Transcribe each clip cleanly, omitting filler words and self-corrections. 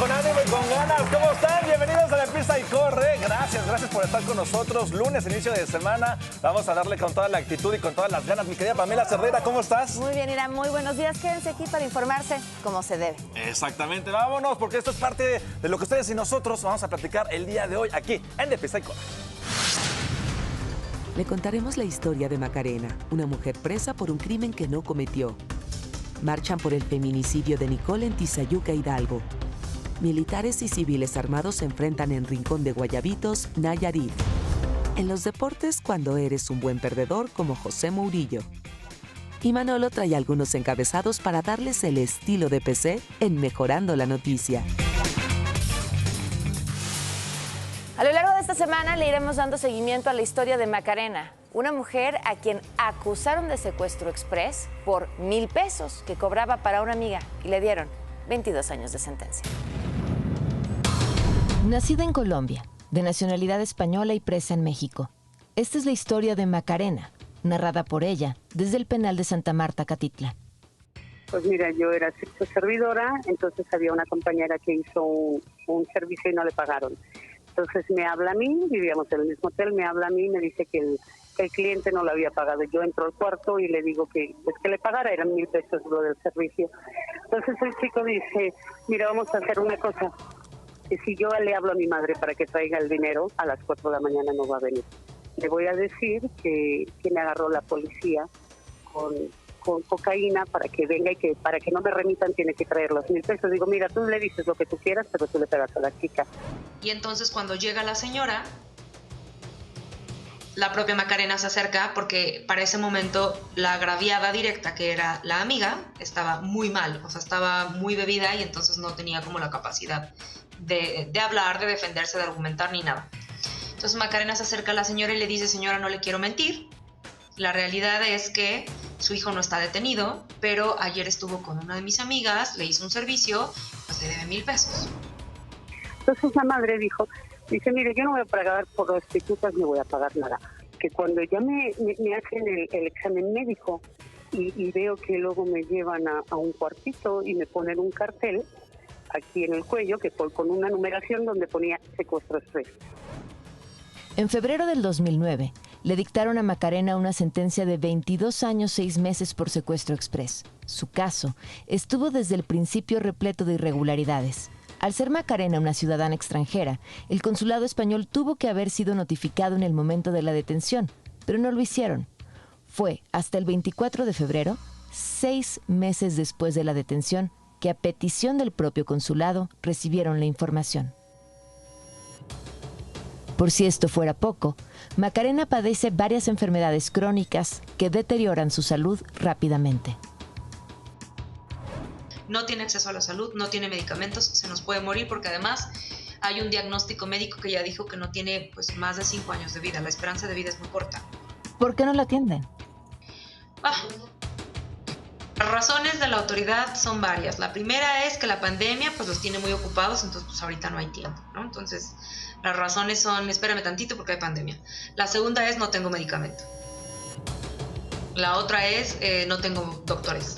con ánimo y con ganas. ¿Cómo están? Bienvenidos a La Pisa y Corre. Gracias por estar con nosotros. Lunes, inicio de semana. Vamos a darle con toda la actitud y con todas las ganas. Mi querida Pamela Cerdeira, ¿cómo estás? Muy bien, Irán. Muy buenos días. Quédense aquí para informarse como se debe. Exactamente. Vámonos, porque esto es parte de lo que ustedes y nosotros vamos a platicar el día de hoy aquí en La Pisa y Corre. Le contaremos la historia de Macarena, una mujer presa por un crimen que no cometió. Marchan por el feminicidio de Nicole en Tizayuca, Hidalgo. Militares y civiles armados se enfrentan en Rincón de Guayabitos, Nayarit. En los deportes, cuando eres un buen perdedor como José Mourinho. Y Manolo trae algunos encabezados para darles el estilo de PC en Mejorando la Noticia. A lo largo de esta semana le iremos dando seguimiento a la historia de Macarena, una mujer a quien acusaron de secuestro express por 1,000 pesos que cobraba para una amiga y le dieron 22 años de sentencia. Nacida en Colombia, de nacionalidad española y presa en México. Esta es la historia de Macarena, narrada por ella desde el penal de Santa Marta, Catitla. Pues mira, yo era sexo servidora, entonces había una compañera que hizo un servicio y no le pagaron. Entonces me habla a mí, vivíamos en el mismo hotel, me habla a mí y me dice que el cliente no lo había pagado. Yo entro al cuarto y le digo que le pagara, eran 1,000 pesos lo del servicio. Entonces el chico dice, mira, vamos a hacer una cosa, que si yo le hablo a mi madre para que traiga el dinero, a las 4 de la mañana no va a venir. Le voy a decir que me agarró la policía con cocaína para que venga y que para que no me remitan tiene que traer los 1,000 pesos. Digo, mira, tú le dices lo que tú quieras, pero tú le pegas a la chica. Y entonces cuando llega la señora, la propia Macarena se acerca porque para ese momento la agraviada directa, que era la amiga, estaba muy mal, o sea, estaba muy bebida y entonces no tenía como la capacidad de hablar, de defenderse, de argumentar ni nada. Entonces Macarena se acerca a la señora y le dice, señora, no le quiero mentir. La realidad es que su hijo no está detenido, pero ayer estuvo con una de mis amigas, le hizo un servicio, pues le debe 1,000 pesos. Entonces la madre dice, mire, yo no voy a pagar por prostitutas, ni voy a pagar nada. Que cuando ya me hacen el examen médico y veo que luego me llevan a un cuartito y me ponen un cartel aquí en el cuello, que con una numeración donde ponía secuestro express. En febrero del 2009, le dictaron a Macarena una sentencia de 22 años 6 meses por secuestro express. Su caso estuvo desde el principio repleto de irregularidades. Al ser Macarena una ciudadana extranjera, el consulado español tuvo que haber sido notificado en el momento de la detención, pero no lo hicieron. Fue hasta el 24 de febrero, 6 meses después de la detención, que a petición del propio consulado recibieron la información. Por si esto fuera poco, Macarena padece varias enfermedades crónicas que deterioran su salud rápidamente. No tiene acceso a la salud, no tiene medicamentos, se nos puede morir porque además hay un diagnóstico médico que ya dijo que no tiene pues, más de 5 años de vida, la esperanza de vida es muy corta. ¿Por qué no la atienden? Las razones de la autoridad son varias. La primera es que la pandemia pues los tiene muy ocupados, entonces pues ahorita no hay tiempo, ¿no? Entonces las razones son, espérame tantito porque hay pandemia. La segunda es no tengo medicamento. La otra es no tengo doctores.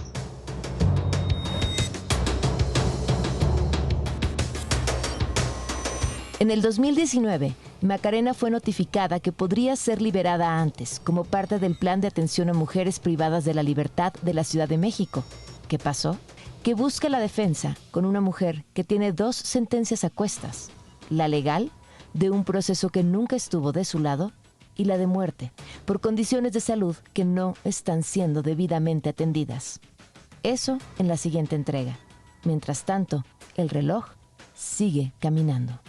En el 2019, Macarena fue notificada que podría ser liberada antes, como parte del Plan de Atención a Mujeres Privadas de la Libertad de la Ciudad de México. ¿Qué pasó? Que busca la defensa con una mujer que tiene 2 sentencias a cuestas. La legal, de un proceso que nunca estuvo de su lado, y la de muerte, por condiciones de salud que no están siendo debidamente atendidas. Eso en la siguiente entrega. Mientras tanto, el reloj sigue caminando.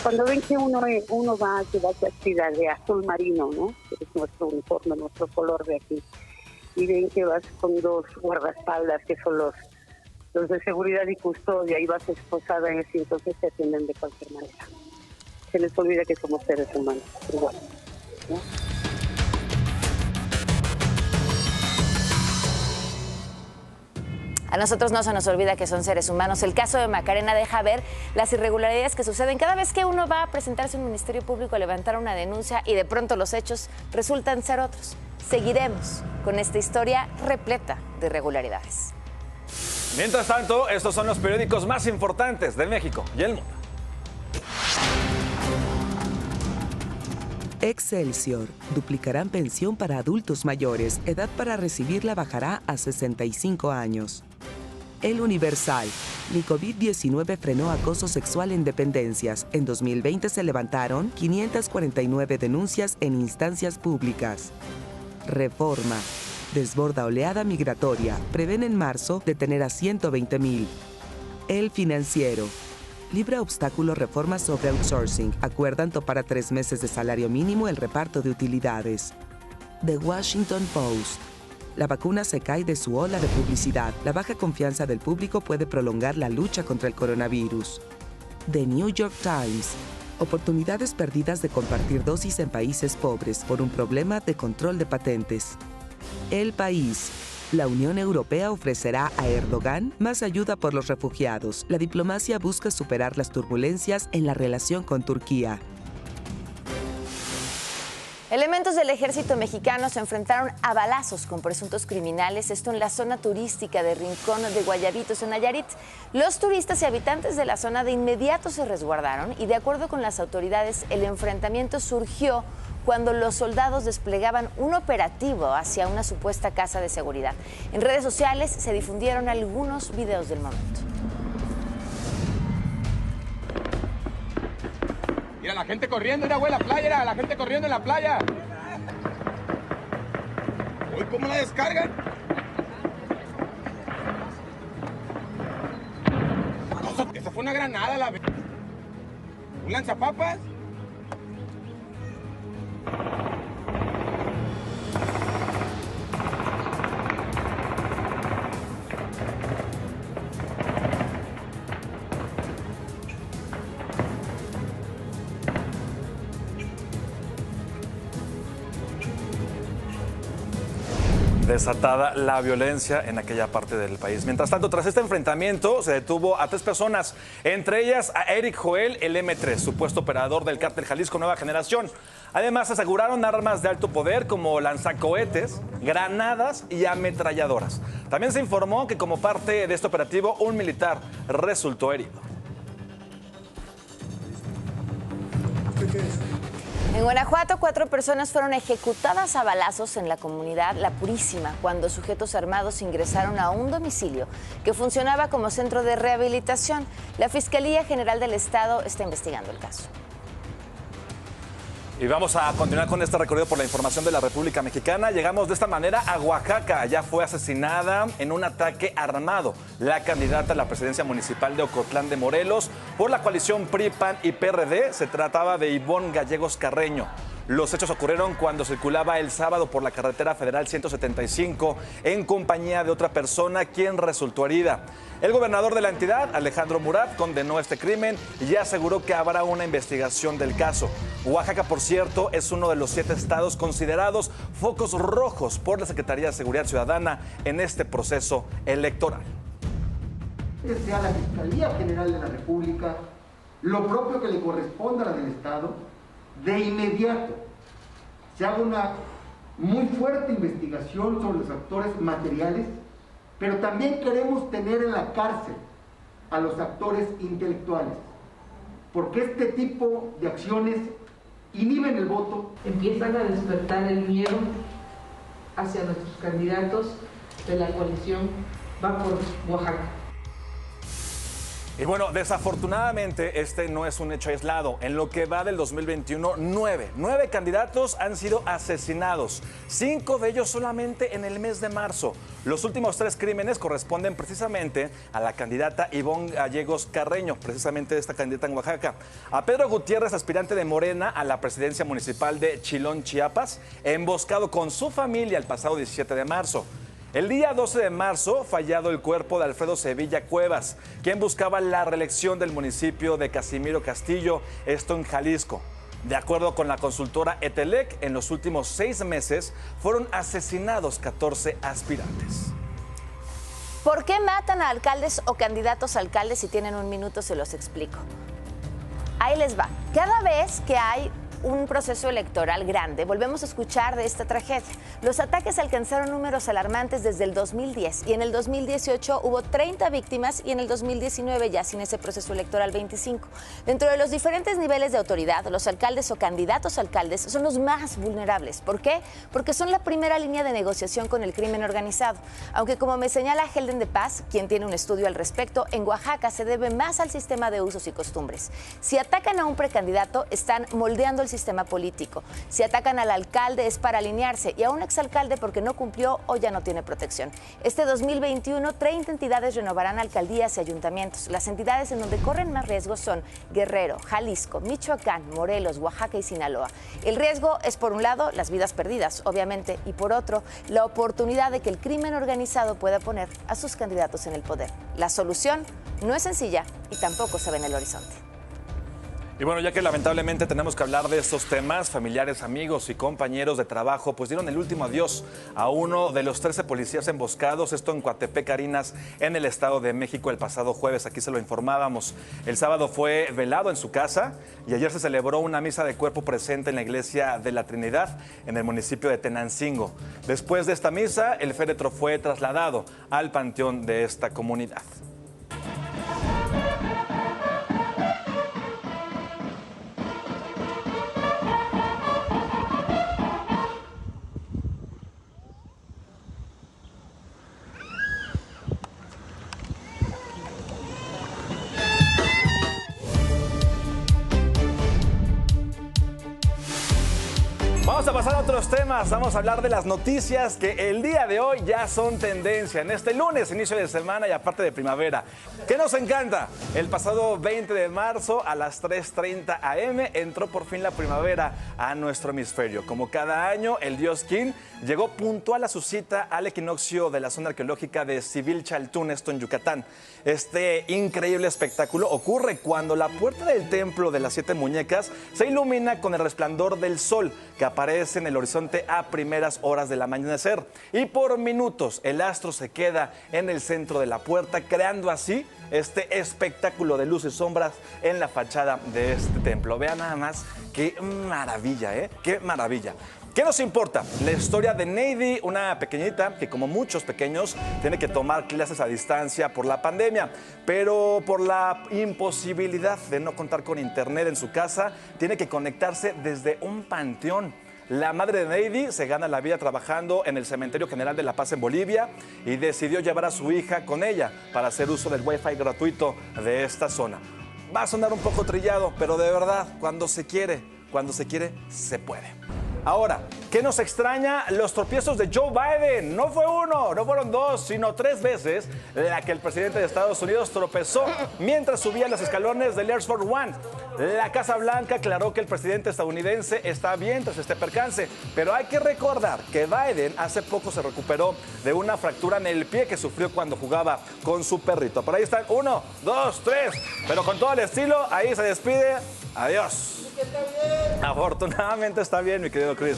Cuando ven que uno va a quedarse así de azul marino, ¿no? Que es nuestro uniforme, nuestro color de aquí, y ven que vas con 2 guardaespaldas, que son los de seguridad y custodia, y vas esposada en ese, entonces se atienden de cualquier manera. Se les olvida que somos seres humanos, igual, ¿no? A nosotros no se nos olvida que son seres humanos. El caso de Macarena deja ver las irregularidades que suceden cada vez que uno va a presentarse en un ministerio público a levantar una denuncia y de pronto los hechos resultan ser otros. Seguiremos con esta historia repleta de irregularidades. Mientras tanto, estos son los periódicos más importantes de México y el mundo. Excelsior. Duplicarán pensión para adultos mayores. Edad para recibirla bajará a 65 años. El Universal. Ni COVID-19 frenó acoso sexual en dependencias. En 2020 se levantaron 549 denuncias en instancias públicas. Reforma. Desborda oleada migratoria. Prevén en marzo detener a 120,000. El Financiero. Libra obstáculo reforma sobre outsourcing. Acuerdan topar a 3 meses de salario mínimo el reparto de utilidades. The Washington Post. La vacuna se cae de su ola de publicidad. La baja confianza del público puede prolongar la lucha contra el coronavirus. The New York Times. Oportunidades perdidas de compartir dosis en países pobres por un problema de control de patentes. El País. La Unión Europea ofrecerá a Erdogan más ayuda por los refugiados. La diplomacia busca superar las turbulencias en la relación con Turquía. Elementos del ejército mexicano se enfrentaron a balazos con presuntos criminales, esto en la zona turística de Rincón de Guayabitos, en Nayarit. Los turistas y habitantes de la zona de inmediato se resguardaron y, de acuerdo con las autoridades, el enfrentamiento surgió cuando los soldados desplegaban un operativo hacia una supuesta casa de seguridad. En redes sociales se difundieron algunos videos del momento. Mira la gente corriendo, mira, güey, la playa, la gente corriendo en la playa. Uy, ¿cómo la descargan? Esa fue una granada, la vez. ¿Un lanzapapas? Desatada la violencia en aquella parte del país. Mientras tanto, tras este enfrentamiento, se detuvo a 3 personas, entre ellas a Eric Joel, el M3, supuesto operador del cártel Jalisco Nueva Generación. Además, se aseguraron armas de alto poder como lanzacohetes, granadas y ametralladoras. También se informó que como parte de este operativo, un militar resultó herido. En Guanajuato, 4 personas fueron ejecutadas a balazos en la comunidad La Purísima cuando sujetos armados ingresaron a un domicilio que funcionaba como centro de rehabilitación. La Fiscalía General del Estado está investigando el caso. Y vamos a continuar con este recorrido por la información de la República Mexicana. Llegamos de esta manera a Oaxaca. Ya fue asesinada en un ataque armado la candidata a la presidencia municipal de Ocotlán de Morelos por la coalición PRI, PAN y PRD. Se trataba de Ivonne Gallegos Carreño. Los hechos ocurrieron cuando circulaba el sábado por la carretera federal 175 en compañía de otra persona, quien resultó herida. El gobernador de la entidad, Alejandro Murat, condenó este crimen y aseguró que habrá una investigación del caso. Oaxaca, por cierto, es uno de los 7 estados considerados focos rojos por la Secretaría de Seguridad Ciudadana en este proceso electoral. Sea la Fiscalía General de la República, lo propio que le corresponda a la del Estado, de inmediato se haga una muy fuerte investigación sobre los actores materiales, pero también queremos tener en la cárcel a los actores intelectuales, porque este tipo de acciones inhiben el voto. Empiezan a despertar el miedo hacia nuestros candidatos de la coalición Va por Oaxaca. Y bueno, desafortunadamente este no es un hecho aislado. En lo que va del 2021, 9 candidatos han sido asesinados, 5 de ellos solamente en el mes de marzo. Los últimos 3 crímenes corresponden precisamente a la candidata Ivonne Gallegos Carreño, precisamente esta candidata en Oaxaca. A Pedro Gutiérrez, aspirante de Morena a la presidencia municipal de Chilón, Chiapas, emboscado con su familia el pasado 17 de marzo. El día 12 de marzo, fallado el cuerpo de Alfredo Sevilla Cuevas, quien buscaba la reelección del municipio de Casimiro Castillo, esto en Jalisco. De acuerdo con la consultora Etelec, en los últimos 6 meses fueron asesinados 14 aspirantes. ¿Por qué matan a alcaldes o candidatos a alcaldes? Si tienen un minuto, se los explico. Ahí les va. Cada vez que hay un proceso electoral grande, volvemos a escuchar de esta tragedia. Los ataques alcanzaron números alarmantes desde el 2010 y en el 2018 hubo 30 víctimas y en el 2019, ya sin ese proceso electoral, 25. Dentro de los diferentes niveles de autoridad, los alcaldes o candidatos a alcaldes son los más vulnerables. ¿Por qué? Porque son la primera línea de negociación con el crimen organizado. Aunque, como me señala Helden de Paz, quien tiene un estudio al respecto, en Oaxaca se debe más al sistema de usos y costumbres. Si atacan a un precandidato, están moldeando el sistema político. Si atacan al alcalde es para alinearse y a un exalcalde porque no cumplió o ya no tiene protección. Este 2021, 30 entidades renovarán alcaldías y ayuntamientos. Las entidades en donde corren más riesgos son Guerrero, Jalisco, Michoacán, Morelos, Oaxaca y Sinaloa. El riesgo es, por un lado, las vidas perdidas, obviamente, y por otro, la oportunidad de que el crimen organizado pueda poner a sus candidatos en el poder. La solución no es sencilla y tampoco se ve en el horizonte. Y bueno, ya que lamentablemente tenemos que hablar de estos temas, familiares, amigos y compañeros de trabajo pues dieron el último adiós a uno de los 13 policías emboscados, esto en Coatepec, Arenas, en el Estado de México el pasado jueves. Aquí se lo informábamos. El sábado fue velado en su casa y ayer se celebró una misa de cuerpo presente en la Iglesia de la Trinidad en el municipio de Tenancingo. Después de esta misa, el féretro fue trasladado al panteón de esta comunidad. Vamos a pasar a otros temas, vamos a hablar de las noticias que el día de hoy ya son tendencia en este lunes, inicio de semana y aparte de primavera. ¿Qué nos encanta? El pasado 20 de marzo a las 3:30 am entró por fin la primavera a nuestro hemisferio. Como cada año, el dios Kin llegó puntual a su cita al equinoccio de la zona arqueológica de Civilchaltún, esto en Yucatán. Este increíble espectáculo ocurre cuando la puerta del templo de las 7 muñecas se ilumina con el resplandor del sol que aparece en el horizonte a primeras horas del amanecer. Y por minutos el astro se queda en el centro de la puerta, creando así este espectáculo de luces y sombras en la fachada de este templo. Vean nada más qué maravilla, ¿eh? Qué maravilla. ¿Qué nos importa? La historia de Neidy, una pequeñita que, como muchos pequeños, tiene que tomar clases a distancia por la pandemia, pero por la imposibilidad de no contar con internet en su casa, tiene que conectarse desde un panteón. La madre de Neidy se gana la vida trabajando en el Cementerio General de La Paz en Bolivia y decidió llevar a su hija con ella para hacer uso del Wi-Fi gratuito de esta zona. Va a sonar un poco trillado, pero de verdad, cuando se quiere, se puede. Ahora, ¿qué nos extraña? Los tropiezos de Joe Biden. No fue uno, no fueron dos, sino 3 veces la que el presidente de Estados Unidos tropezó mientras subía los escalones del Air Force One. La Casa Blanca aclaró que el presidente estadounidense está bien tras este percance, pero hay que recordar que Biden hace poco se recuperó de una fractura en el pie que sufrió cuando jugaba con su perrito. Por ahí están 1, 2, 3, pero con todo el estilo, ahí se despide. Adiós. Afortunadamente está bien, mi querido Chris.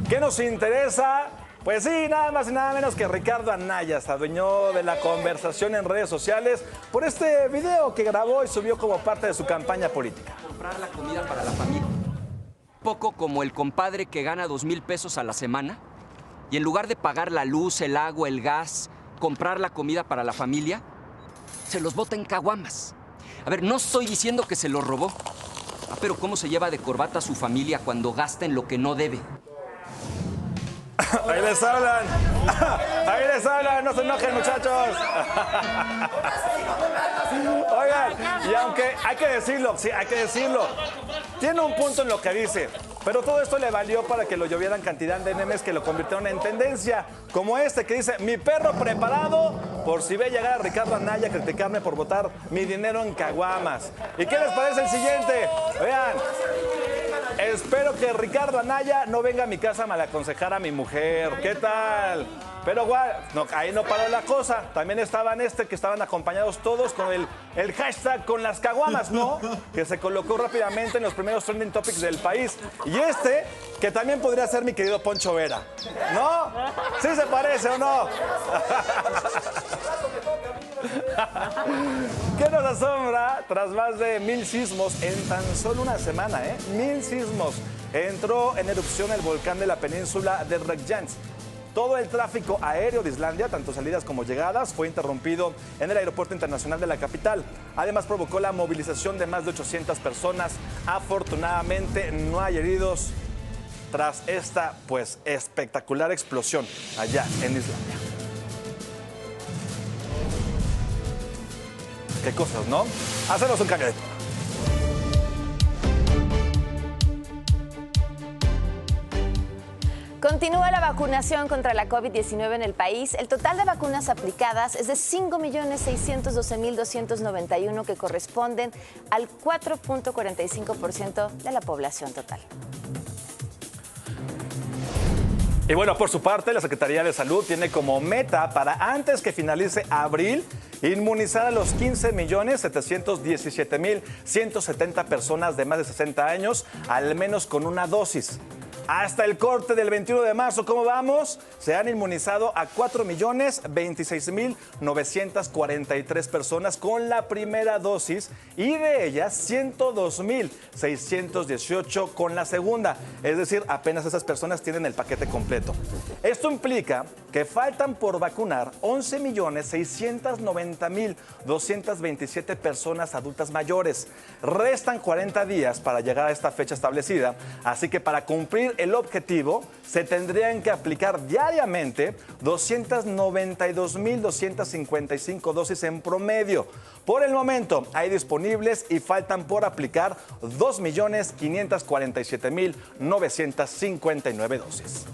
¿Qué nos interesa? Pues sí, nada más y nada menos que Ricardo Anaya se adueñó de la conversación en redes sociales por este video que grabó y subió como parte de su campaña política. Comprar la comida para la familia. Poco como el compadre que gana 2,000 pesos a la semana y en lugar de pagar la luz, el agua, el gas, comprar la comida para la familia, se los bota en caguamas. A ver, no estoy diciendo que se los robó. Pero ¿cómo se lleva de corbata a su familia cuando gasta en lo que no debe? Ahí les hablan. Ahí les hablan. No se enojen, muchachos. Oigan, y aunque hay que decirlo, sí, hay que decirlo. Tiene un punto en lo que dice. Pero todo esto le valió para que lo llovieran cantidad de memes que lo convirtieron en tendencia. Como este que dice, mi perro preparado por si ve llegar a Ricardo Anaya a criticarme por botar mi dinero en caguamas. ¿Y qué les parece el siguiente? Vean, espero que Ricardo Anaya no venga a mi casa a malaconsejar a mi mujer. ¿Qué tal? Pero no, ahí no paró la cosa. También estaban que estaban acompañados todos con el hashtag con las caguamas, ¿no? Que se colocó rápidamente en los primeros trending topics del país. Y que también podría ser mi querido Poncho Vera. ¿No? ¿Sí se parece o no? ¿Qué nos asombra? Tras más de 1000 sismos en tan solo una semana, 1000 sismos entró en erupción el volcán de la península de Reykjanes. Todo el tráfico aéreo de Islandia, tanto salidas como llegadas, fue interrumpido en el aeropuerto internacional de la capital. Además, provocó la movilización de más de 800 personas. Afortunadamente, no hay heridos tras esta, pues, espectacular explosión allá en Islandia. Qué cosas, ¿no? Hacemos un cambio de tono. Continúa la vacunación contra la COVID-19 en el país. El total de vacunas aplicadas es de 5.612.291, que corresponden al 4.45% de la población total. Y bueno, por su parte, la Secretaría de Salud tiene como meta para antes que finalice abril inmunizar a los 15.717.170 personas de más de 60 años, al menos con una dosis. Hasta el corte del 21 de marzo, ¿cómo vamos? Se han inmunizado a 4.026.943 personas con la primera dosis y de ellas 102.618 con la segunda. Es decir, apenas esas personas tienen el paquete completo. Esto implica que faltan por vacunar 11.690.227 personas adultas mayores. Restan 40 días para llegar a esta fecha establecida, así que para cumplir el objetivo, se tendrían que aplicar diariamente 292.255 dosis en promedio. Por el momento hay disponibles y faltan por aplicar 2.547.959 dosis.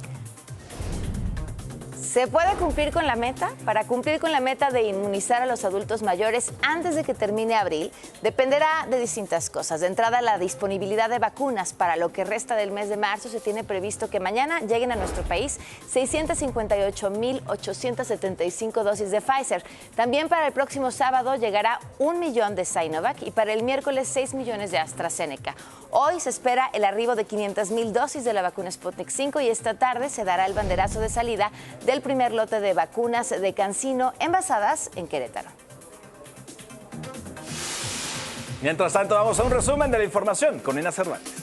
¿Se puede cumplir con la meta? Para cumplir con la meta de inmunizar a los adultos mayores antes de que termine abril, dependerá de distintas cosas. De entrada, la disponibilidad de vacunas. Para lo que resta del mes de marzo, se tiene previsto que mañana lleguen a nuestro país 658.875 dosis de Pfizer. También para el próximo sábado llegará 1 millón de Sinovac y para el miércoles 6 millones de AstraZeneca. Hoy se espera el arribo de 500.000 dosis de la vacuna Sputnik 5 y esta tarde se dará el banderazo de salida del primer lote de vacunas de CanSino envasadas en Querétaro. Mientras tanto, vamos a un resumen de la información con Nina Cervantes.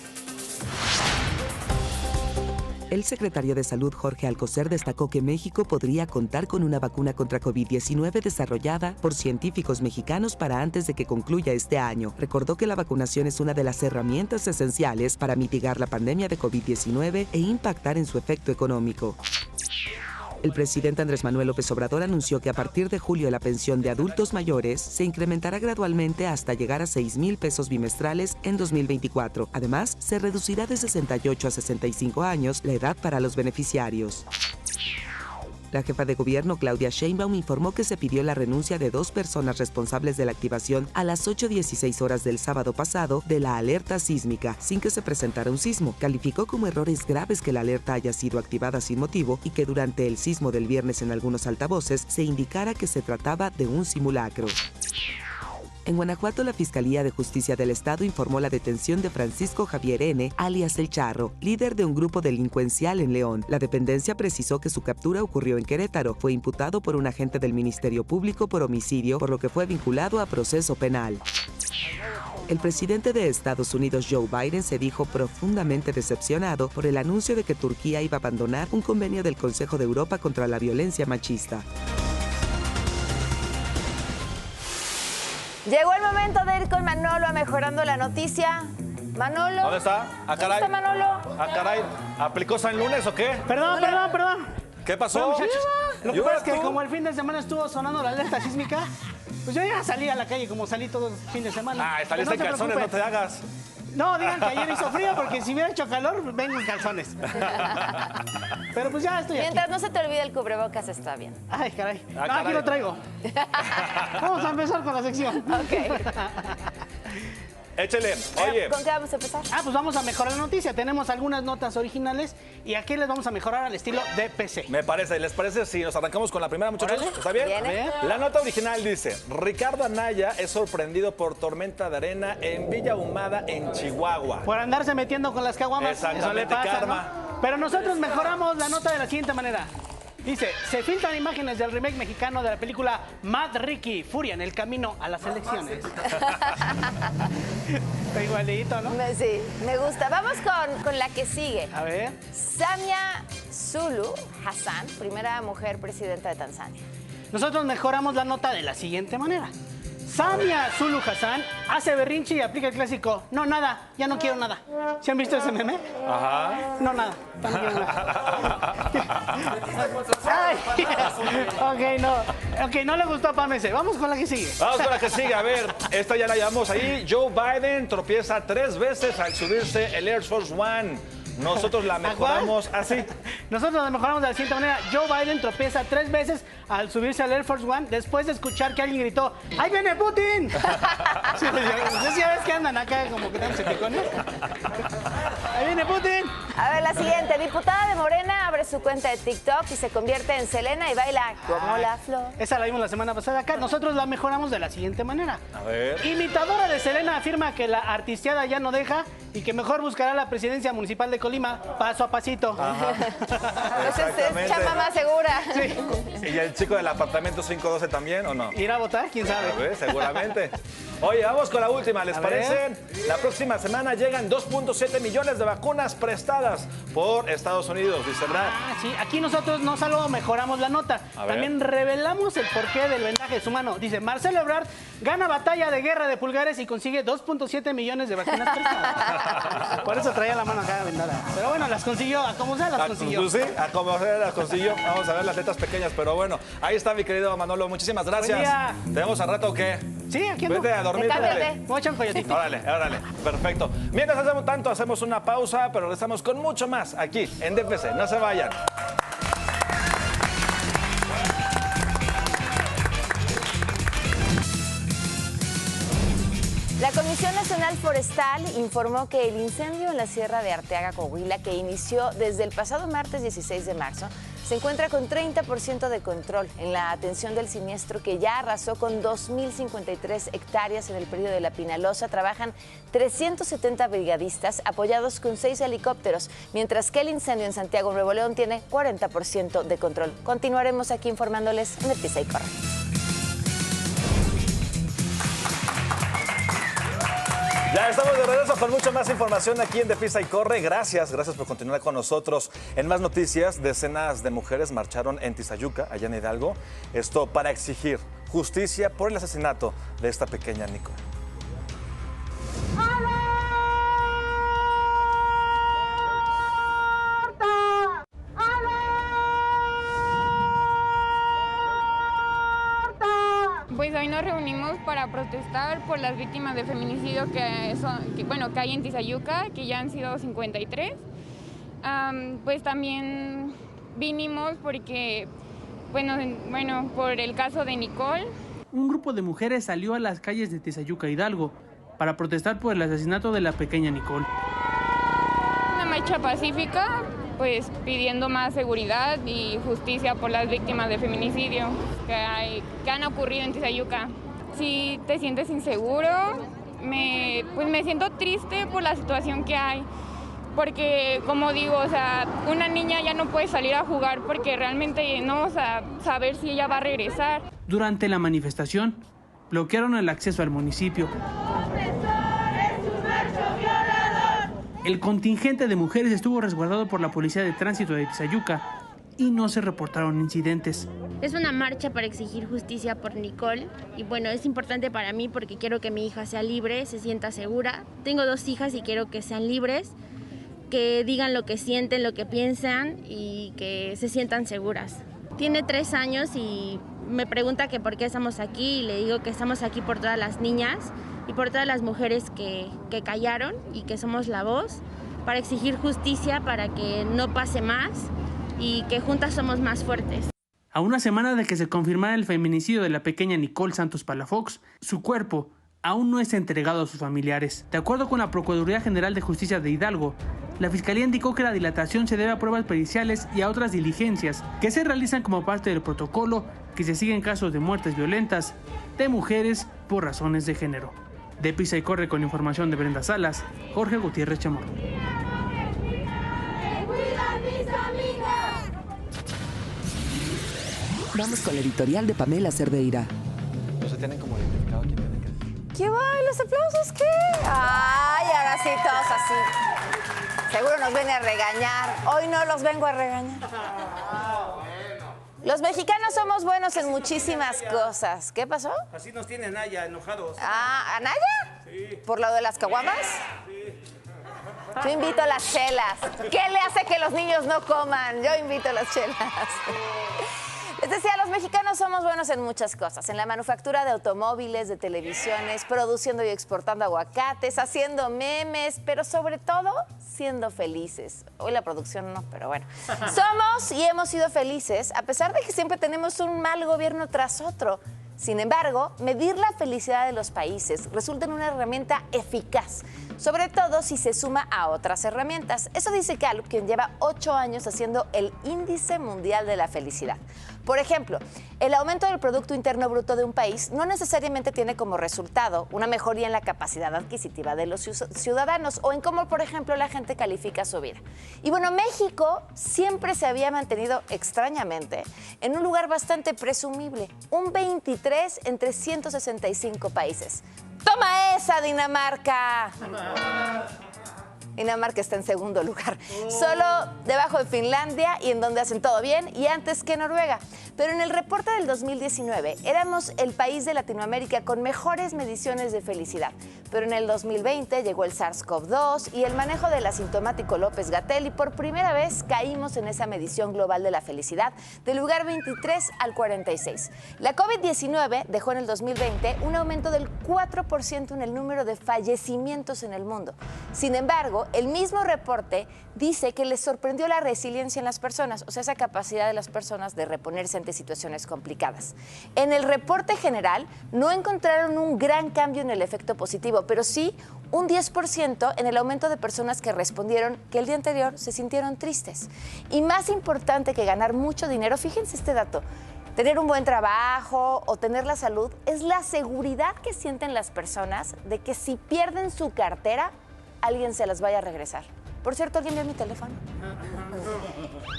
El secretario de Salud, Jorge Alcocer, destacó que México podría contar con una vacuna contra COVID-19 desarrollada por científicos mexicanos para antes de que concluya este año. Recordó que la vacunación es una de las herramientas esenciales para mitigar la pandemia de COVID-19 e impactar en su efecto económico. El presidente Andrés Manuel López Obrador anunció que a partir de julio la pensión de adultos mayores se incrementará gradualmente hasta llegar a 6,000 pesos bimestrales en 2024. Además, se reducirá de 68 a 65 años la edad para los beneficiarios. La jefa de gobierno, Claudia Sheinbaum, informó que se pidió la renuncia de 2 personas responsables de la activación a las 8:16 horas del sábado pasado de la alerta sísmica, sin que se presentara un sismo. Calificó como errores graves que la alerta haya sido activada sin motivo y que durante el sismo del viernes en algunos altavoces se indicara que se trataba de un simulacro. En Guanajuato, la Fiscalía de Justicia del Estado informó la detención de Francisco Javier N., alias El Charro, líder de un grupo delincuencial en León. La dependencia precisó que su captura ocurrió en Querétaro. Fue imputado por un agente del Ministerio Público por homicidio, por lo que fue vinculado a proceso penal. El presidente de Estados Unidos, Joe Biden, se dijo profundamente decepcionado por el anuncio de que Turquía iba a abandonar un convenio del Consejo de Europa contra la violencia machista. Llegó el momento de ir con Manolo a Mejorando la Noticia. Manolo. ¿Dónde está? Ah, caray. ¿Dónde está Manolo? Ah, caray. ¿Aplicó San Lunes o qué? Perdón. ¿Qué pasó? Bueno, muchachos, lo que ¿Y pasa ahora es que tú? como el fin de semana estuvo sonando la alerta sísmica, pues yo ya salí a la calle como salí todo el fin de semana. Ah, saliste en calzones, no te hagas. No, digan que ayer hizo frío porque si hubiera hecho calor, vengo en calzones. Pero pues ya estoy aquí. Mientras no se te olvide el cubrebocas, está bien. Ay, caray. Ah, No, caray. aquí lo traigo. Vamos a empezar con la sección. Ok. Échele. Oye. ¿Con qué vamos a empezar? Pues vamos a mejorar la noticia. Tenemos algunas notas originales y aquí les vamos a mejorar al estilo de PC. Me parece. ¿Les parece si nos arrancamos con la primera, muchachos? Órale. ¿Está bien? Viene. La nota original dice: Ricardo Anaya es sorprendido por tormenta de arena en Villa Ahumada, en Chihuahua. Por andarse metiendo con las caguamas. Exactamente, Eso le pasa, karma. ¿no? Pero nosotros mejoramos la nota de la siguiente manera. Dice, se filtran imágenes del remake mexicano de la película Mad Ricky, Furia en el camino a las elecciones. Está igualito, ¿no? Sí, me gusta. Vamos con la que sigue. A ver. Samia Suluhu Hassan, primera mujer presidenta de Tanzania. Nosotros mejoramos la nota de la siguiente manera. Samia Suluhu Hassan hace berrinche y aplica el clásico, no, nada, ya no quiero nada. ¿Sí han visto ese meme? Ajá. No, nada. No quiero nada. Ok, no le gustó a Pamese. Vamos con la que sigue. Vamos con la que sigue. A ver, esta ya la llevamos ahí. Joe Biden tropieza 3 veces al subirse el Air Force One. Nosotros la mejoramos así. Nosotros la mejoramos de la siguiente manera. Joe Biden tropieza 3 veces al subirse al Air Force One después de escuchar que alguien gritó ¡Ahí viene Putin! Sí, no sé si ves que andan acá como que dándose picones. ¡Ahí viene Putin! A ver, la siguiente. Diputada de Morena abre su cuenta de TikTok y se convierte en Selena y baila como la flor. Esa la vimos la semana pasada acá. Nosotros la mejoramos de la siguiente manera. A ver. Imitadora de Selena afirma que la artisteada ya no deja y que mejor buscará la presidencia municipal de Colima paso a pasito. Entonces es chamba más segura. Sí. ¿Y el chico del apartamento 512 también o no? ¿Ir a votar? ¿Quién sabe? A ver, seguramente. Oye, vamos con la última, ¿les parece? La próxima semana llegan 2.7 millones de vacunas prestadas por Estados Unidos, dice Brad. Sí, aquí nosotros no solo mejoramos la nota, también revelamos el porqué del vendaje sumano. Dice, Marcelo Ebrard gana batalla de guerra de pulgares y consigue 2.7 millones de vacunas prestadas. Por eso traía la mano acá vendada. Pero bueno, las consiguió, a como sea las consiguió. Sí, a como sea las consiguió. Vamos a ver las letras pequeñas, pero bueno, ahí está mi querido Manolo, muchísimas gracias. Buen día. ¿Te vemos al rato o qué? Sí, aquí ando. Vete a dormir. Voy a echar un coyotito. Órale, perfecto. Mientras hacemos una pausa, pero regresamos con mucho más aquí en DFC. No se vayan. La Comisión Nacional Forestal informó que el incendio en la Sierra de Arteaga, Coahuila, que inició desde el pasado martes 16 de marzo, se encuentra con 30% de control en la atención del siniestro que ya arrasó con 2.053 hectáreas en el predio de La Pinalosa. Trabajan 370 brigadistas apoyados con 6 helicópteros, mientras que el incendio en Santiago, Nuevo León, tiene 40% de control. Continuaremos aquí informándoles en el Pisa y Corre. Ya estamos de regreso con mucha más información aquí en De Pisa y Corre. Gracias por continuar con nosotros. En más noticias, decenas de mujeres marcharon en Tizayuca, allá en Hidalgo. Esto para exigir justicia por el asesinato de esta pequeña Nicole. Pues hoy nos reunimos para protestar por las víctimas de feminicidio que hay en Tizayuca, que ya han sido 53. Pues también vinimos porque, por el caso de Nicole. Un grupo de mujeres salió a las calles de Tizayuca, Hidalgo, para protestar por el asesinato de la pequeña Nicole. Una marcha pacífica, pues pidiendo más seguridad y justicia por las víctimas de feminicidio que han ocurrido en Tizayuca. Si te sientes inseguro, me siento triste por la situación que hay, porque como digo, una niña ya no puede salir a jugar porque realmente no vamos a saber si ella va a regresar. Durante la manifestación, bloquearon el acceso al municipio. El contingente de mujeres estuvo resguardado por la Policía de Tránsito de Tizayuca y no se reportaron incidentes. Es una marcha para exigir justicia por Nicole y es importante para mí porque quiero que mi hija sea libre, se sienta segura. Tengo 2 hijas y quiero que sean libres, que digan lo que sienten, lo que piensan y que se sientan seguras. Tiene 3 años y me pregunta que por qué estamos aquí y le digo que estamos aquí por todas las niñas y por todas las mujeres que callaron y que somos la voz para exigir justicia para que no pase más y que juntas somos más fuertes. A una semana de que se confirmara el feminicidio de la pequeña Nicole Santos Palafox, su cuerpo aún no es entregado a sus familiares. De acuerdo con la Procuraduría General de Justicia de Hidalgo, la Fiscalía indicó que la dilatación se debe a pruebas periciales y a otras diligencias que se realizan como parte del protocolo que se sigue en casos de muertes violentas de mujeres por razones de género. De Pisa y Corre con información de Brenda Salas, Jorge Gutiérrez Chamorro. Vamos con la editorial de Pamela Cerdeira. No se tienen como identificado quién tienen que decir. ¿Qué va? ¿Los aplausos qué? Ay, ahora sí, todos así. Seguro nos viene a regañar. Hoy no los vengo a regañar. Los mexicanos somos buenos en muchísimas cosas. ¿Qué pasó? Así nos tiene Anaya enojados. Ah, ¿Anaya? Sí. ¿Por lo de las caguamas? Sí. Yo invito a las chelas. ¿Qué le hace que los niños no coman? Yo invito a las chelas. Les decía, los mexicanos somos buenos en muchas cosas. En la manufactura de automóviles, de televisiones, produciendo y exportando aguacates, haciendo memes, pero sobre todo, siendo felices. Hoy la producción no, pero bueno. Somos y hemos sido felices, a pesar de que siempre tenemos un mal gobierno tras otro. Sin embargo, medir la felicidad de los países resulta en una herramienta eficaz, sobre todo si se suma a otras herramientas. Eso dice Gallup, quien lleva 8 años haciendo el Índice Mundial de la Felicidad. Por ejemplo, el aumento del Producto Interno Bruto de un país no necesariamente tiene como resultado una mejoría en la capacidad adquisitiva de los ciudadanos o en cómo, por ejemplo, la gente califica su vida. Y bueno, México siempre se había mantenido extrañamente en un lugar bastante presumible, un 23 entre 165 países. ¡Toma esa, Dinamarca! Dinamarca está en segundo lugar, solo debajo de Finlandia y en donde hacen todo bien y antes que Noruega. Pero en el reporte del 2019 éramos el país de Latinoamérica con mejores mediciones de felicidad. Pero en el 2020 llegó el SARS-CoV-2 y el manejo del asintomático López-Gatell y por primera vez caímos en esa medición global de la felicidad del lugar 23 al 46. La COVID-19 dejó en el 2020 un aumento del 4% en el número de fallecimientos en el mundo. Sin embargo, el mismo reporte dice que les sorprendió la resiliencia en las personas, o sea, esa capacidad de las personas de reponerse ante situaciones complicadas. En el reporte general no encontraron un gran cambio en el efecto positivo, pero sí un 10% en el aumento de personas que respondieron que el día anterior se sintieron tristes. Y más importante que ganar mucho dinero, fíjense este dato, tener un buen trabajo o tener la salud es la seguridad que sienten las personas de que si pierden su cartera, alguien se las vaya a regresar. Por cierto, ¿alguien vio mi teléfono?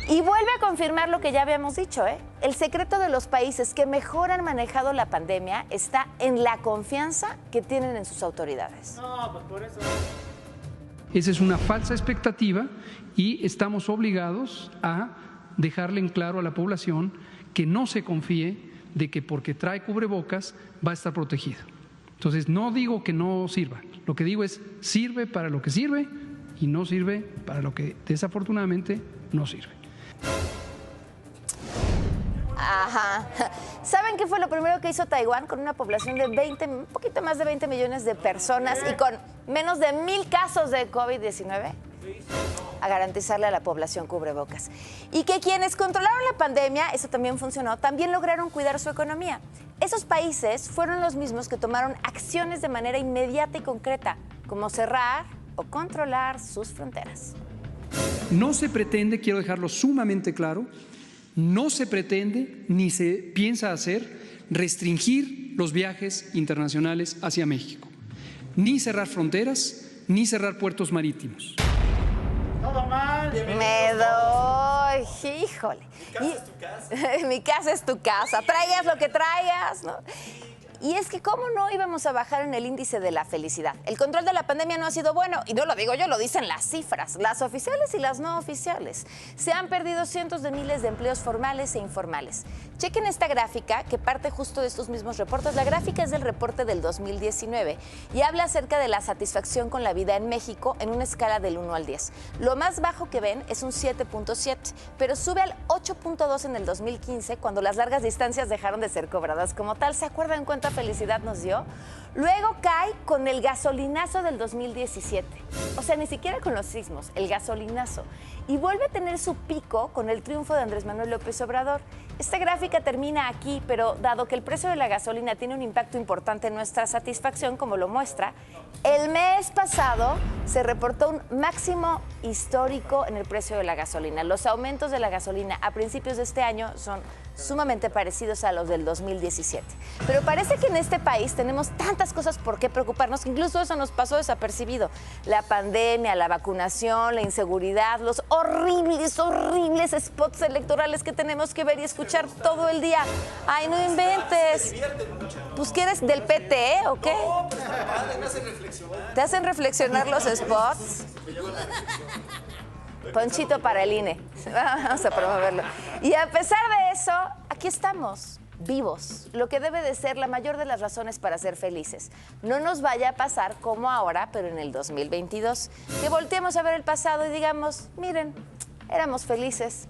Y vuelve a confirmar lo que ya habíamos dicho, ¿eh? El secreto de los países que mejor han manejado la pandemia está en la confianza que tienen en sus autoridades. No, pues por eso. Esa es una falsa expectativa y estamos obligados a dejarle en claro a la población que no se confíe de que porque trae cubrebocas va a estar protegido. Entonces, no digo que no sirva. Lo que digo es, sirve para lo que sirve y no sirve para lo que desafortunadamente no sirve. Ajá. ¿Saben qué fue lo primero que hizo Taiwán con una población de un poquito más de 20 millones de personas y con menos de 1,000 casos de COVID-19? A garantizarle a la población cubrebocas. Y que quienes controlaron la pandemia, eso también funcionó, también lograron cuidar su economía. Esos países fueron los mismos que tomaron acciones de manera inmediata y concreta, como cerrar o controlar sus fronteras. No se pretende, quiero dejarlo sumamente claro, no se pretende ni se piensa hacer restringir los viajes internacionales hacia México, ni cerrar fronteras, ni cerrar puertos marítimos. Todo mal. Me doy, híjole. Mi casa es tu casa. Traigas lo que traigas, ¿no? Y es que cómo no íbamos a bajar en el índice de la felicidad. El control de la pandemia no ha sido bueno, y no lo digo yo, lo dicen las cifras, las oficiales y las no oficiales. Se han perdido cientos de miles de empleos formales e informales. Chequen esta gráfica que parte justo de estos mismos reportes. La gráfica es del reporte del 2019 y habla acerca de la satisfacción con la vida en México en una escala del 1 al 10. Lo más bajo que ven es un 7.7, pero sube al 8.2 en el 2015 cuando las largas distancias dejaron de ser cobradas como tal. ¿Se acuerdan cuánta felicidad nos dio? Luego cae con el gasolinazo del 2017. O sea, ni siquiera con los sismos, el gasolinazo. Y vuelve a tener su pico con el triunfo de Andrés Manuel López Obrador. Esta gráfica termina aquí, pero dado que el precio de la gasolina tiene un impacto importante en nuestra satisfacción, como lo muestra, el mes pasado se reportó un máximo histórico en el precio de la gasolina. Los aumentos de la gasolina a principios de este año son sumamente parecidos a los del 2017. Pero parece que en este país tenemos tantas cosas por qué preocuparnos, que incluso eso nos pasó desapercibido. La pandemia, la vacunación, la inseguridad, los horribles spots electorales que tenemos que ver y escuchar todo el día. Ay, no inventes. Pues, ¿qué eres del PT o qué? No, pero está padre, me hacen reflexionar. ¿Te hacen reflexionar los spots? Ponchito para el INE. Vamos a promoverlo. Y a pesar de eso, aquí estamos, vivos. Lo que debe de ser la mayor de las razones para ser felices. No nos vaya a pasar como ahora, pero en el 2022. Que volteemos a ver el pasado y digamos, miren, éramos felices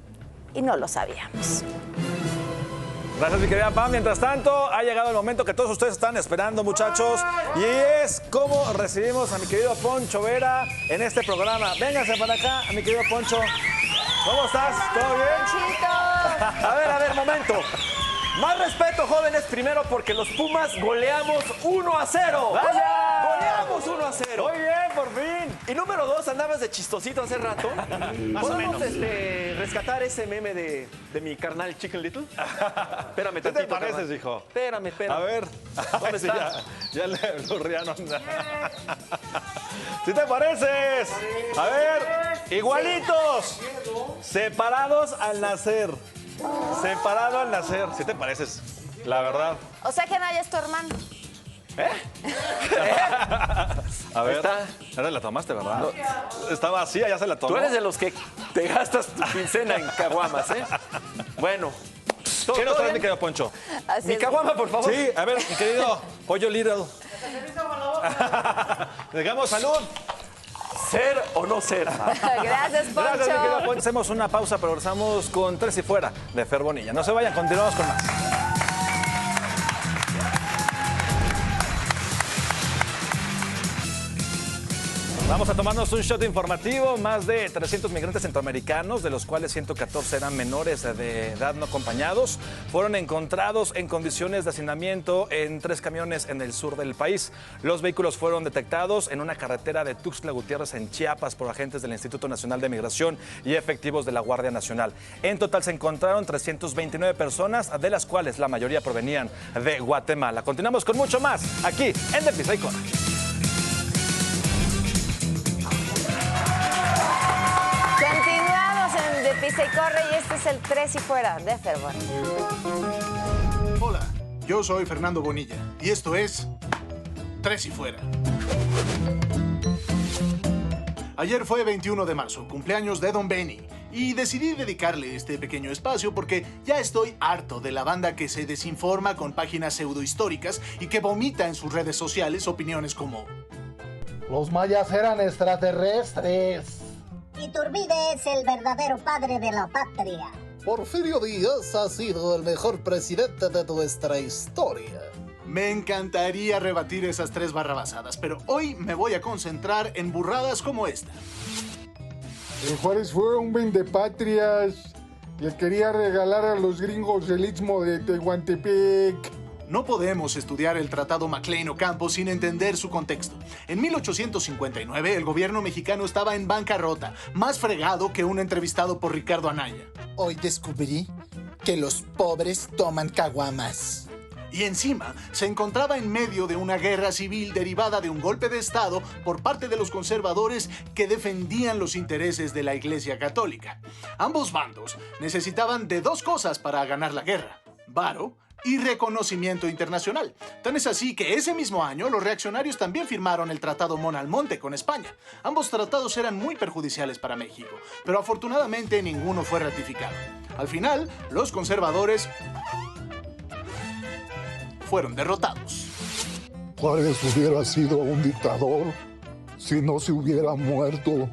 y no lo sabíamos. Gracias, mi querida Pam. Mientras tanto, ha llegado el momento que todos ustedes están esperando, muchachos. Y es cómo recibimos a mi querido Poncho Vera en este programa. Véngase para acá, mi querido Poncho. ¿Cómo estás? ¿Todo bien? Ponchito. A ver, momento. Más respeto, jóvenes, primero porque los Pumas goleamos 1-0. ¡Vaya! Goleamos 1-0. Muy bien, por fin. Y número 2, andabas de chistosito hace rato. Más o ¿Podemos menos. rescatar ese meme de mi carnal Chicken Little? Espérame ¿Qué tantito, te pareces, carnal. hijo? Espérame. A ver. ¿Dónde Sí, está? ya le Lurriano. ¿Sí te pareces? A ver, igualitos. Separados al nacer. Separado al nacer. ¿Sí te pareces? La verdad. O sea que Naya es tu hermano. A ver. Está. Ahora la tomaste, ¿verdad? No. Está vacía, ya se la tomó. Tú eres de los que te gastas tu quincena en caguamas, ¿eh? Bueno. ¿Qué nos traes, mi querido Poncho? Así Mi es. caguama, por favor. Sí, a ver, mi querido Pollo Little. Digamos salud. ¿Ser o no ser? Gracias, Poncho. Gracias, mi querido Poncho. Hacemos una pausa, pero regresamos con Tres y Fuera de Fer Bonilla. No se vayan, continuamos con más. Vamos a tomarnos un shot informativo. Más de 300 migrantes centroamericanos, de los cuales 114 eran menores de edad no acompañados, fueron encontrados en condiciones de hacinamiento en 3 camiones en el sur del país. Los vehículos fueron detectados en una carretera de Tuxtla Gutiérrez, en Chiapas, por agentes del Instituto Nacional de Migración y efectivos de la Guardia Nacional. En total se encontraron 329 personas, de las cuales la mayoría provenían de Guatemala. Continuamos con mucho más aquí en De Pisa y Corre. Continuamos en De Pisa y Corre y este es el Tres y Fuera de Fer Bonilla. Hola, yo soy Fernando Bonilla y esto es Tres y Fuera. Ayer fue 21 de marzo, cumpleaños de Don Benny, y decidí dedicarle este pequeño espacio porque ya estoy harto de la banda que se desinforma con páginas pseudohistóricas y que vomita en sus redes sociales opiniones como: los mayas eran extraterrestres. Iturbide es el verdadero padre de la patria. Porfirio Díaz ha sido el mejor presidente de nuestra historia. Me encantaría rebatir esas 3 barrabasadas, pero hoy me voy a concentrar en burradas como esta. El Juárez fue un vendepatrias. Le quería regalar a los gringos el istmo de Tehuantepec. No podemos estudiar el Tratado MacLean-Ocampo sin entender su contexto. En 1859, el gobierno mexicano estaba en bancarrota, más fregado que un entrevistado por Ricardo Anaya. Hoy descubrí que los pobres toman caguamas. Y encima, se encontraba en medio de una guerra civil derivada de un golpe de Estado por parte de los conservadores que defendían los intereses de la Iglesia Católica. Ambos bandos necesitaban de 2 cosas para ganar la guerra: varo y reconocimiento internacional. Tan es así que ese mismo año los reaccionarios también firmaron el Tratado Monalmonte con España. Ambos tratados eran muy perjudiciales para México, pero afortunadamente ninguno fue ratificado. Al final, los conservadores fueron derrotados. Juárez hubiera sido un dictador si no se hubiera muerto.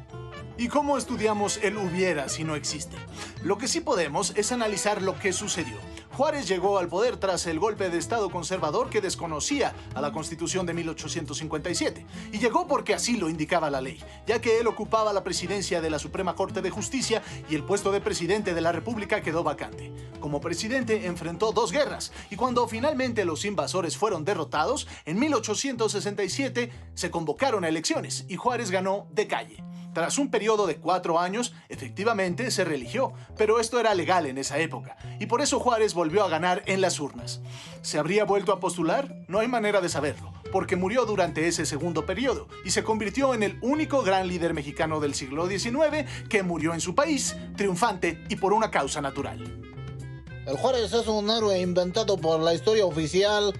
¿Y cómo estudiamos el hubiera si no existe? Lo que sí podemos es analizar lo que sucedió. Juárez llegó al poder tras el golpe de Estado conservador que desconocía a la Constitución de 1857. Y llegó porque así lo indicaba la ley, ya que él ocupaba la presidencia de la Suprema Corte de Justicia y el puesto de presidente de la República quedó vacante. Como presidente enfrentó 2 guerras y cuando finalmente los invasores fueron derrotados, en 1867 se convocaron a elecciones y Juárez ganó de calle. Tras un periodo de 4 años, efectivamente se reeligió, pero esto era legal en esa época, y por eso Juárez volvió a ganar en las urnas. ¿Se habría vuelto a postular? No hay manera de saberlo, porque murió durante ese segundo periodo y se convirtió en el único gran líder mexicano del siglo XIX que murió en su país, triunfante y por una causa natural. El Juárez es un héroe inventado por la historia oficial.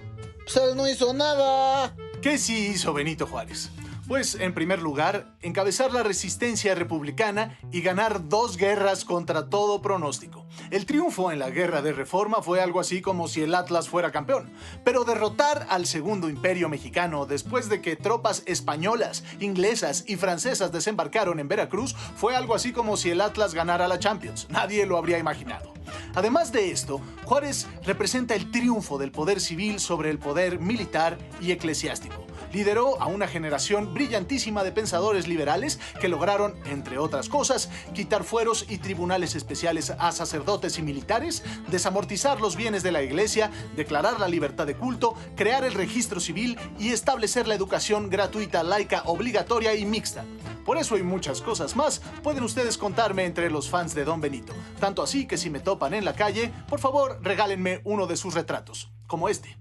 Pues él no hizo nada. ¿Qué sí hizo Benito Juárez? Pues, en primer lugar, encabezar la resistencia republicana y ganar 2 guerras contra todo pronóstico. El triunfo en la Guerra de Reforma fue algo así como si el Atlas fuera campeón. Pero derrotar al Segundo Imperio Mexicano después de que tropas españolas, inglesas y francesas desembarcaron en Veracruz fue algo así como si el Atlas ganara la Champions. Nadie lo habría imaginado. Además de esto, Juárez representa el triunfo del poder civil sobre el poder militar y eclesiástico. Lideró a una generación brillantísima de pensadores liberales que lograron, entre otras cosas, quitar fueros y tribunales especiales a sacerdotes y militares, desamortizar los bienes de la iglesia, declarar la libertad de culto, crear el registro civil y establecer la educación gratuita, laica, obligatoria y mixta. Por eso y muchas cosas más pueden ustedes contarme entre los fans de Don Benito. Tanto así que si me topan en la calle, por favor regálenme uno de sus retratos, como este.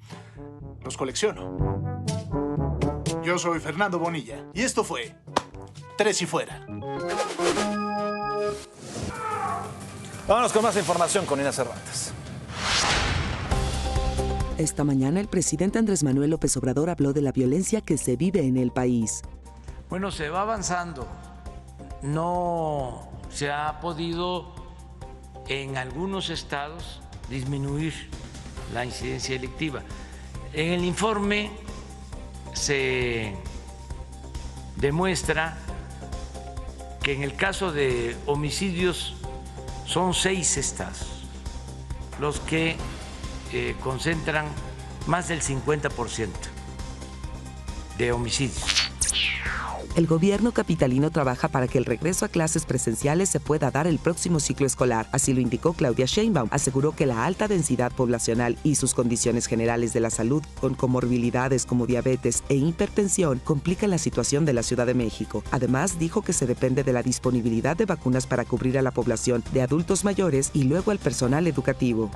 Los colecciono. Yo soy Fernando Bonilla y esto fue Tres y Fuera. Vámonos con más información con Inés Cervantes. Esta mañana el presidente Andrés Manuel López Obrador habló de la violencia que se vive en el país. Bueno, se va avanzando. No se ha podido en algunos estados disminuir la incidencia delictiva. En el informe se demuestra que en el caso de homicidios son 6 estados los que concentran más del 50% de homicidios. El gobierno capitalino trabaja para que el regreso a clases presenciales se pueda dar el próximo ciclo escolar. Así lo indicó Claudia Sheinbaum. Aseguró que la alta densidad poblacional y sus condiciones generales de la salud, con comorbilidades como diabetes e hipertensión, complican la situación de la Ciudad de México. Además, dijo que se depende de la disponibilidad de vacunas para cubrir a la población de adultos mayores y luego al personal educativo.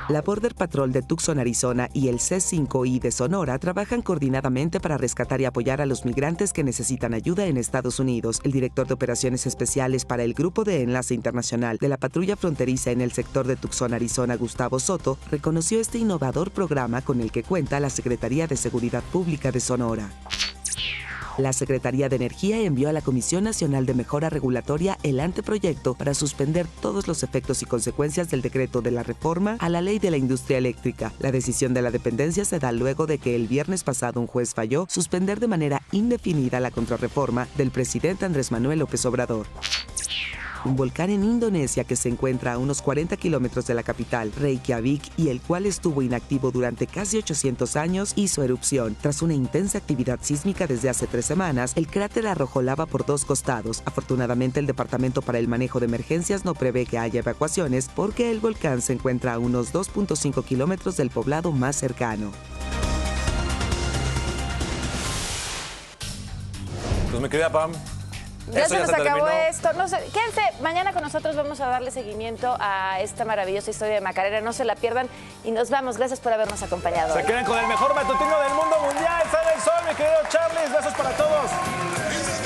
La Border Patrol de Tucson, Arizona y el C5I de Sonora trabajan coordinadamente para rescatar y apoyar a los migrantes que necesitan ayuda en Estados Unidos. El director de Operaciones Especiales para el Grupo de Enlace Internacional de la Patrulla Fronteriza en el sector de Tucson, Arizona, Gustavo Soto, reconoció este innovador programa con el que cuenta la Secretaría de Seguridad Pública de Sonora. La Secretaría de Energía envió a la Comisión Nacional de Mejora Regulatoria el anteproyecto para suspender todos los efectos y consecuencias del decreto de la reforma a la Ley de la Industria Eléctrica. La decisión de la dependencia se da luego de que el viernes pasado un juez falló suspender de manera indefinida la contrarreforma del presidente Andrés Manuel López Obrador. Un volcán en Indonesia que se encuentra a unos 40 kilómetros de la capital, Reykjavik, y el cual estuvo inactivo durante casi 800 años, hizo erupción. Tras una intensa actividad sísmica desde hace 3 semanas, el cráter arrojó lava por 2 costados. Afortunadamente, el Departamento para el Manejo de Emergencias no prevé que haya evacuaciones porque el volcán se encuentra a unos 2.5 kilómetros del poblado más cercano. Pues mi querida Pam, Ya se nos acabó terminó. esto. No sé, quédense, mañana con nosotros vamos a darle seguimiento a esta maravillosa historia de Macarena. No se la pierdan y nos vamos. Gracias por habernos acompañado. Se quedan con el mejor matutino del mundo mundial. Sale el sol, mi querido Charles. Besos para todos.